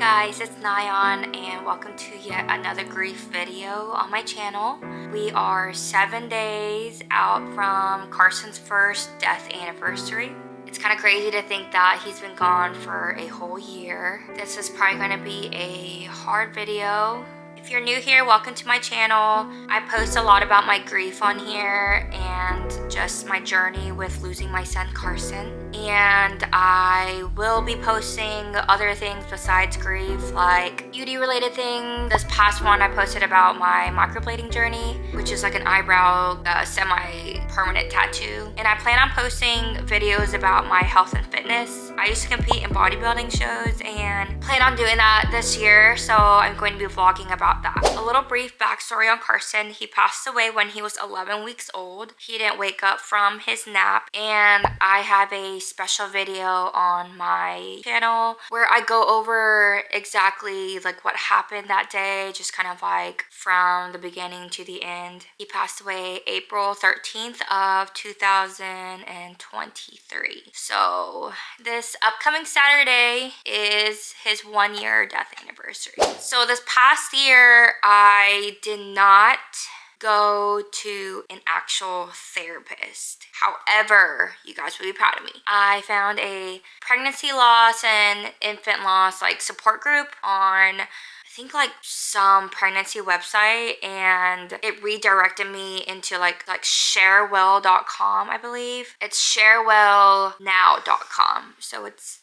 guys, it's Nyan and welcome to yet another grief video on my channel. We are 7 days out from Carson's first death anniversary. It's kind of crazy to think that he's been gone for a whole year. This is probably going to be a hard video. If you're new here, welcome to my channel. I post a lot about my grief on here and just my journey with losing my son Carson. And I will be posting other things besides grief, like beauty related things. This past one I posted about my microblading journey, which is like an eyebrow semi-permanent tattoo. And I plan on posting videos about my health and fitness. I used to compete in bodybuilding shows and plan on doing that this year, so I'm going to be vlogging about that. A little brief backstory on Carson. He passed away when he was 11 weeks old. He didn't wake up from his nap, and I have a special video on my channel where I go over exactly like what happened that day, just kind of like from the beginning to the end. He passed away April 13th of 2023. So this upcoming Saturday is his 1-year death anniversary. So this past year I did not go to an actual therapist. However, you guys will be proud of me. I found a pregnancy loss and infant loss like support group on I think like some pregnancy website, and it redirected me into like sharewell.com, I believe. It's sharewellnow.com. So it's,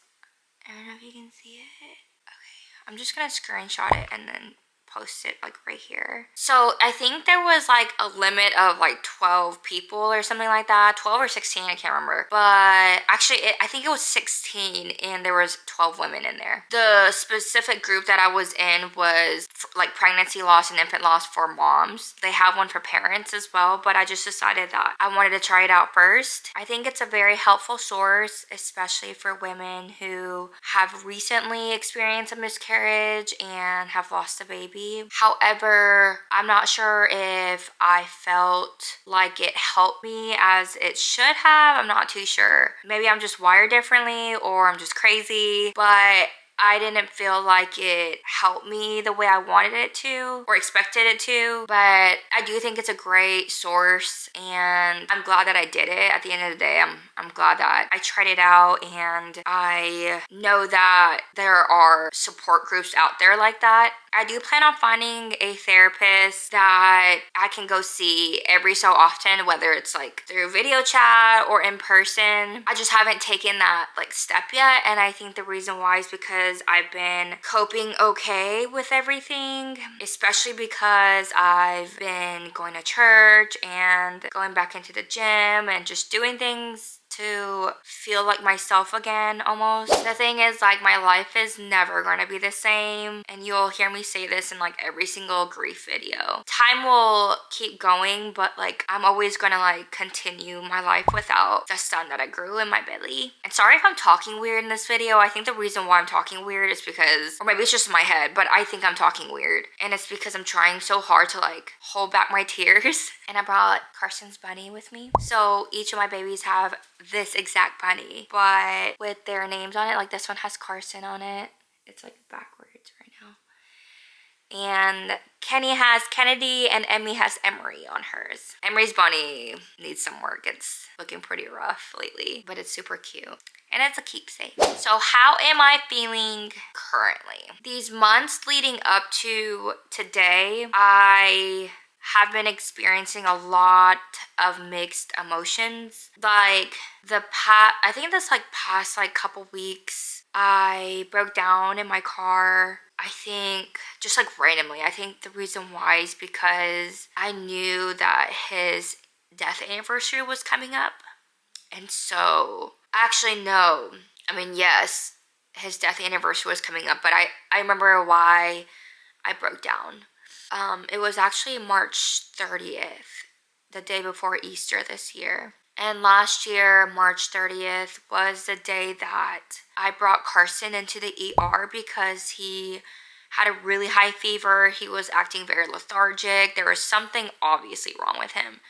I don't know if you can see it. Okay, I'm just gonna screenshot it and then post it like right here. So I think there was like a limit of like 12 people or something like that, 12 or 16, I can't remember, but actually I think it was 16 and there was 12 women in there. The specific group that I was in was like pregnancy loss and infant loss for moms. They have one for parents as well, but I just decided that I wanted to try it out first. I think it's a very helpful source, especially for women who have recently experienced a miscarriage and have lost a baby. However, I'm not sure if I felt like it helped me as it should have. I'm not too sure. Maybe I'm just wired differently or I'm just crazy, but I didn't feel like it helped me the way I wanted it to or expected it to, but I do think it's a great source and I'm glad that I did it. At the end of the day, I'm glad that I tried it out, and I know that there are support groups out there like that. I do plan on finding a therapist that I can go see every so often, whether it's like through video chat or in person. I just haven't taken that like step yet, and I think the reason why is because I've been coping okay with everything, especially because I've been going to church and going back into the gym and just doing things to feel like myself again almost. The thing is, like, my life is never going to be the same, and you'll hear me say this in like every single grief video. Time will keep going, but like I'm always gonna like continue my life without the son that I grew in my belly. And sorry if I'm talking weird in this video. I think the reason why I'm talking weird is because, or maybe it's just in my head, but I think I'm talking weird, and it's because I'm trying so hard to like hold back my tears. And I brought Carson's bunny with me, so each of my babies have this exact bunny but with their names on it. Like this one has Carson on it. It's like backwards right now. And Kenny has Kennedy and Emmy has Emery on hers. Emery's bunny needs some work. It's looking pretty rough lately, but it's super cute. And it's a keepsake. So how am I feeling currently? These months leading up to today, I have been experiencing a lot of mixed emotions. Like I think this like past like couple weeks, I broke down in my car. I think just like randomly. I think the reason why is because I knew that his death anniversary was coming up. And so, actually no, I mean yes, his death anniversary was coming up, but I remember why I broke down. It was actually March 30th, the day before Easter this year. And last year, March 30th was the day that I brought Carson into the ER because he had a really high fever. He was acting very lethargic. There was something obviously wrong with him.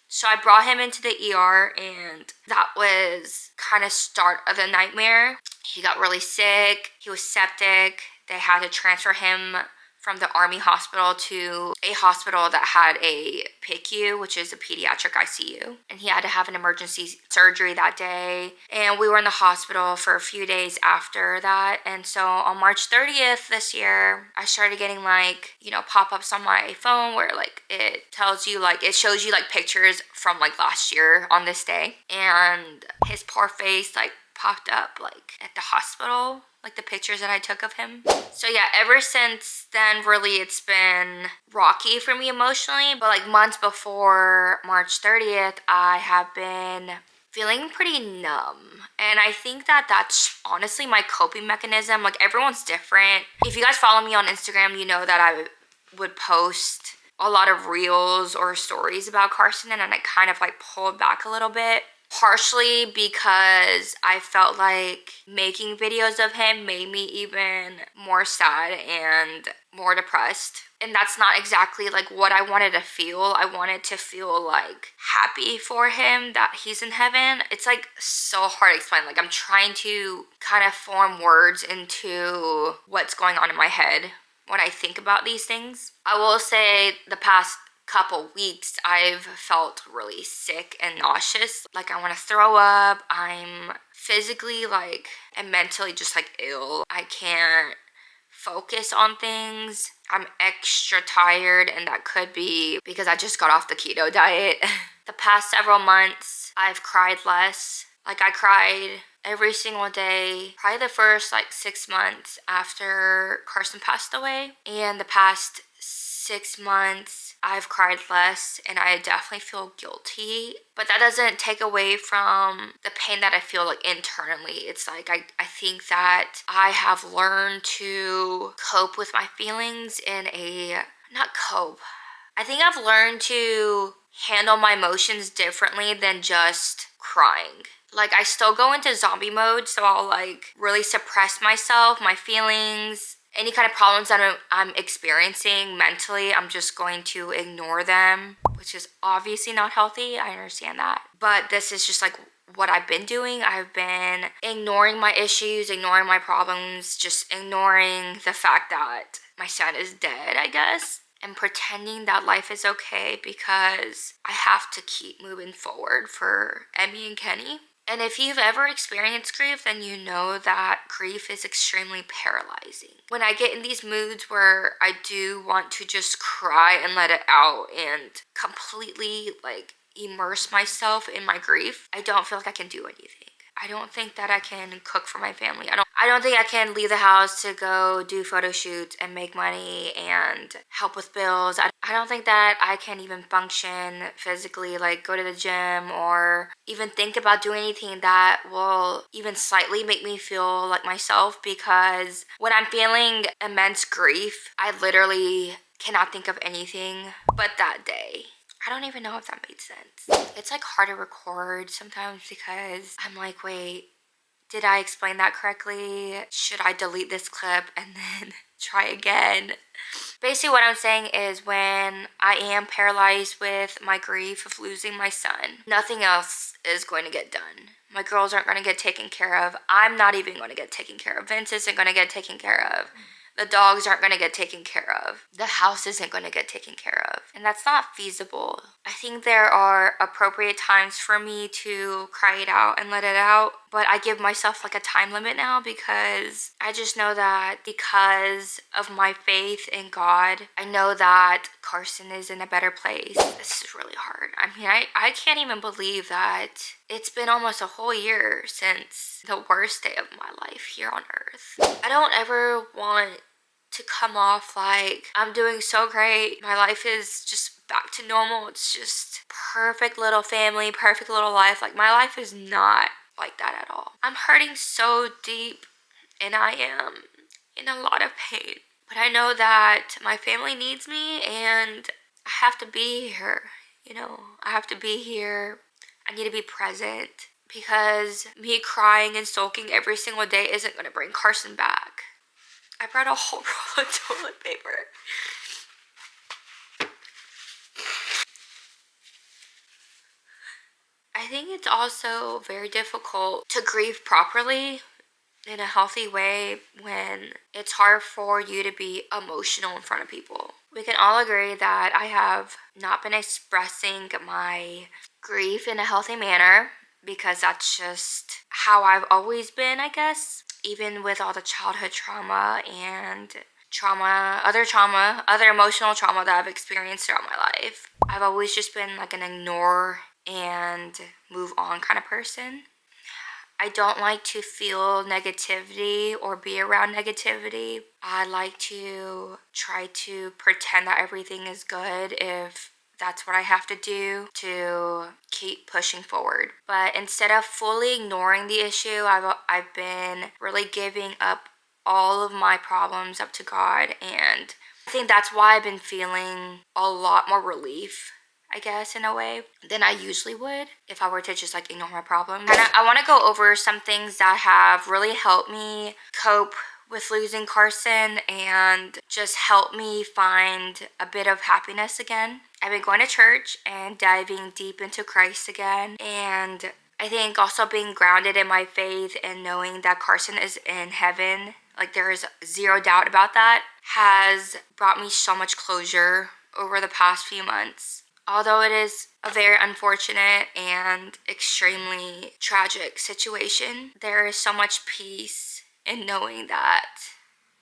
So I brought him into the ER, and that was kind of start of the nightmare. He got really sick. He was septic. they had to transfer him from the Army hospital to a hospital that had a PICU, which is a pediatric ICU. And he had to have an emergency surgery that day. And we were in the hospital for a few days after that. And so on March 30th this year, I started getting like, you know, pop-ups on my phone where like it tells you like, it shows you like pictures from like last year on this day. And his poor face like popped up like at the hospital, like the pictures that I took of him. So yeah, ever since then, really it's been rocky for me emotionally. But like months before March 30th, I have been feeling pretty numb. And I think that that's honestly my coping mechanism. Like everyone's different. If you guys follow me on Instagram, you know that I would post a lot of reels or stories about Carson, and then I kind of like pulled back a little bit. Partially because I felt like making videos of him made me even more sad and more depressed. And that's not exactly like what I wanted to feel. I wanted to feel like happy for him that he's in heaven. It's like so hard to explain. Like I'm trying to kind of form words into what's going on in my head when I think about these things. I will say the past couple weeks I've felt really sick and nauseous. Like I want to throw up. I'm physically like and mentally just like ill. I can't focus on things. I'm extra tired, and that could be because I just got off the keto diet. The past several months I've cried less. Like I cried every single day, probably the first like 6 months after Carson passed away. And the past 6 months I've cried less, and I definitely feel guilty. But that doesn't take away from the pain that I feel like internally. It's like I think that I have learned to cope with my feelings in a, not cope. I think I've learned to handle my emotions differently than just crying. Like I still go into zombie mode, so I'll like really suppress myself, my feelings, any kind of problems that I'm experiencing mentally. I'm just going to ignore them, which is obviously not healthy. I understand that. But this is just like what I've been doing. I've been ignoring my issues, ignoring my problems, just ignoring the fact that my son is dead, I guess, and pretending that life is okay because I have to keep moving forward for Emmy and Kenny. And if you've ever experienced grief, then you know that grief is extremely paralyzing. When I get in these moods where I do want to just cry and let it out and completely like immerse myself in my grief, I don't feel like I can do anything. I don't think that I can cook for my family. I don't think I can leave the house to go do photo shoots and make money and help with bills. I don't think that I can even function physically, like go to the gym or even think about doing anything that will even slightly make me feel like myself, because when I'm feeling immense grief, I literally cannot think of anything but that day. I don't even know if that made sense. It's like hard to record sometimes because I'm like, wait, did I explain that correctly? Should I delete this clip and then try again? Basically what I'm saying is when I am paralyzed with my grief of losing my son, nothing else is going to get done. My girls aren't going to get taken care of. I'm not even going to get taken care of. Vince isn't going to get taken care of. The dogs aren't going to get taken care of. The house isn't going to get taken care of. And that's not feasible. I think there are appropriate times for me to cry it out and let it out. But I give myself like a time limit now because I just know that because of my faith in God, I know that Carson is in a better place. This is really hard. I mean, I can't even believe that it's been almost a whole year since the worst day of my life here on earth. I don't ever want to come off like I'm doing so great. My life is just back to normal. It's just perfect little family, perfect little life. Like my life is not like that at all. I'm hurting so deep and I am in a lot of pain. But I know that my family needs me and I have to be here. You know, I have to be here. I need to be present because me crying and sulking every single day isn't going to bring Carson back. I brought a whole roll of toilet paper. I think it's also very difficult to grieve properly in a healthy way when it's hard for you to be emotional in front of people. We can all agree that I have not been expressing my grief in a healthy manner because that's just how I've always been, I guess. Even with all the childhood trauma and other emotional trauma that I've experienced throughout my life. I've always just been like an ignore and move on kind of person. I don't like to feel negativity or be around negativity. I like to try to pretend that everything is good if that's what I have to do to keep pushing forward. But instead of fully ignoring the issue, I've been really giving up all of my problems up to God, and I think that's why I've been feeling a lot more relief, I guess, in a way, than I usually would if I were to just like ignore my problems. And I want to go over some things that have really helped me cope with losing Carson and just help me find a bit of happiness again. I've been going to church and diving deep into Christ again, and I think also being grounded in my faith and knowing that Carson is in heaven, like there is zero doubt about that, has brought me so much closure over the past few months. Although it is a very unfortunate and extremely tragic situation, there is so much peace in knowing that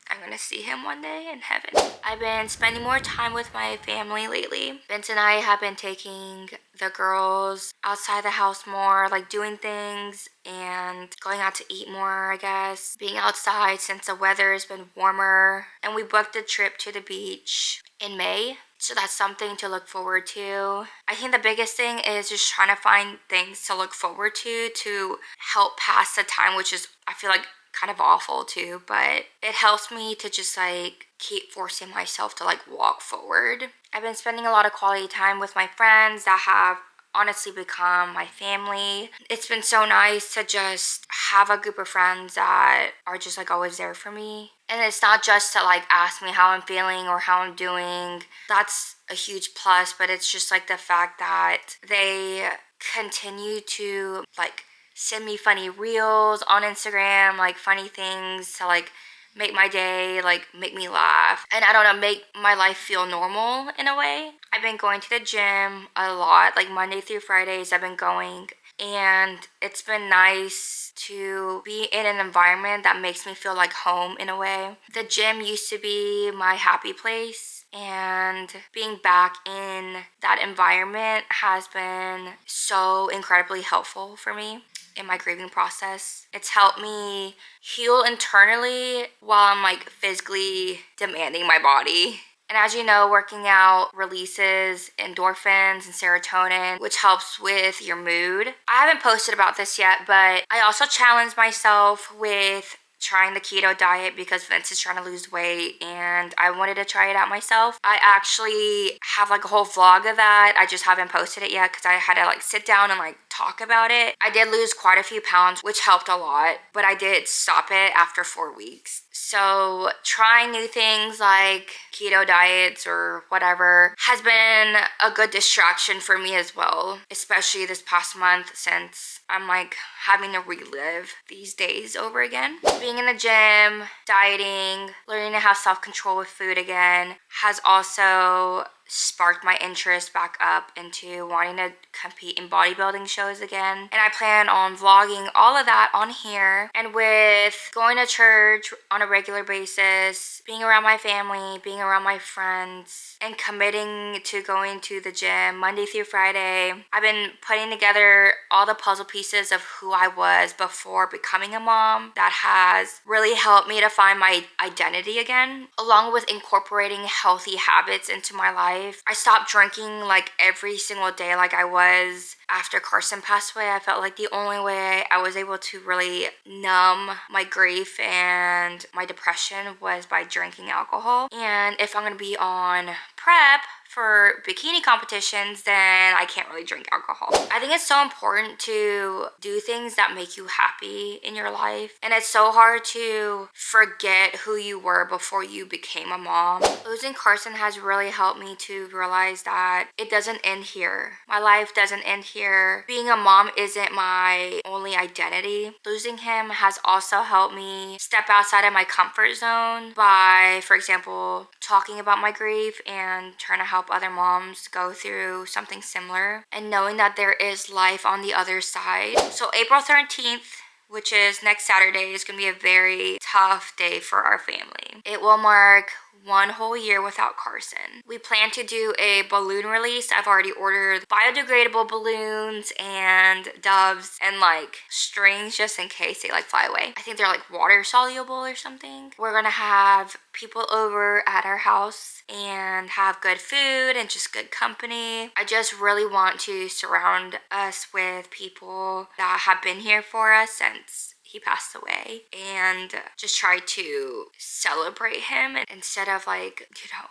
I'm gonna see him one day in heaven. I've been spending more time with my family lately. Vince and I have been taking the girls outside the house more, like doing things and going out to eat more, I guess. Being outside since the weather has been warmer. And we booked a trip to the beach in May. So that's something to look forward to. I think the biggest thing is just trying to find things to look forward to help pass the time, which is, I feel like, kind of awful too, but it helps me to just like keep forcing myself to like walk forward. I've been spending a lot of quality time with my friends that have honestly become my family. It's been so nice to just have a group of friends that are just like always there for me. And it's not just to like ask me how I'm feeling or how I'm doing. That's a huge plus, but it's just like the fact that they continue to like send me funny reels on Instagram, like funny things to like make my day, like make me laugh. And I don't know, make my life feel normal in a way. I've been going to the gym a lot, like Monday through Fridays I've been going. And it's been nice to be in an environment that makes me feel like home in a way. The gym used to be my happy place, and being back in that environment has been so incredibly helpful for me in my grieving process. It's helped me heal internally while I'm like physically demanding my body. And as you know, working out releases endorphins and serotonin, which helps with your mood. I haven't posted about this yet, but I also challenged myself with trying the keto diet because Vince is trying to lose weight and I wanted to try it out myself. I actually have like a whole vlog of that. I just haven't posted it yet because I had to like sit down and like talk about it. I did lose quite a few pounds, which helped a lot, but I did stop it after 4 weeks. So trying new things like keto diets or whatever has been a good distraction for me as well, especially this past month since I'm like having to relive these days over again. Being in the gym, dieting, learning to have self-control with food again has also sparked my interest back up into wanting to compete in bodybuilding shows again. And I plan on vlogging all of that on here. And with going to church on a regular basis, being around my family, being around my friends, and committing to going to the gym Monday through Friday, I've been putting together all the puzzle pieces of who I was before becoming a mom. That has really helped me to find my identity again, along with incorporating healthy habits into my life. I stopped drinking like every single day like I was after Carson passed away. I felt like the only way I was able to really numb my grief and my depression was by drinking alcohol. And if I'm gonna be on prep for bikini competitions, then I can't really drink alcohol. I think it's so important to do things that make you happy in your life. And it's so hard to forget who you were before you became a mom. Losing Carson has really helped me to realize that it doesn't end here. My life doesn't end here. Being a mom isn't my only identity. Losing him has also helped me step outside of my comfort zone by, for example, talking about my grief and trying to help other moms go through something similar and knowing that there is life on the other side. So April 13th, which is next Saturday, is going to be a very tough day for our family. It will mark 1 whole year without Carson. We plan to do a balloon release. I've already ordered biodegradable balloons and doves and like strings just in case they like fly away. I think they're like water soluble or something. We're gonna have people over at our house and have good food and just good company. I just really want to surround us with people that have been here for us since he passed away and just try to celebrate him instead of like, you know,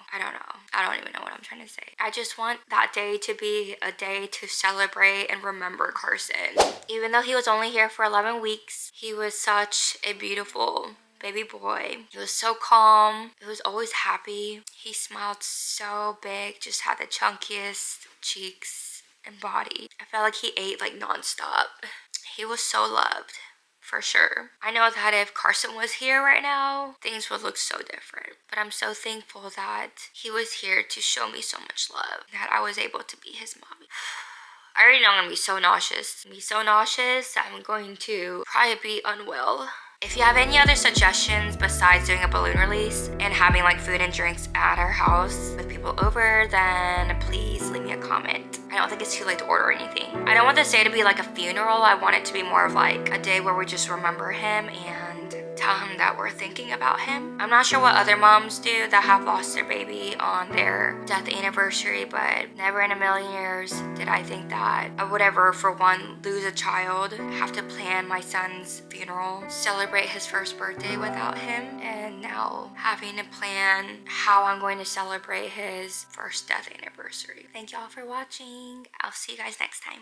I don't even know what I'm trying to say. I just want that day to be a day to celebrate and remember Carson. Even though he was only here for 11 weeks, he was such a beautiful baby boy. He was so calm. He was always happy. He smiled so big, just had the chunkiest cheeks and body. I felt like he ate like nonstop. He was so loved. For sure. I know that if Carson was here right now, things would look so different. But I'm so thankful that he was here to show me so much love, that I was able to be his mommy. I already know I'm gonna be so nauseous. I'm going to probably be unwell. If you have any other suggestions besides doing a balloon release and having like food and drinks at our house with people over, then please leave me a comment. I don't think it's too late to order anything. I don't want this day to be like a funeral. I want it to be more of like a day where we just remember him and tell him that we're thinking about him. I'm not sure what other moms do that have lost their baby on their death anniversary, but never in a million years did I think that I would ever, for one, lose a child, have to plan my son's funeral, celebrate his first birthday without him, and now having to plan how I'm going to celebrate his first death anniversary. Thank y'all for watching. I'll see you guys next time.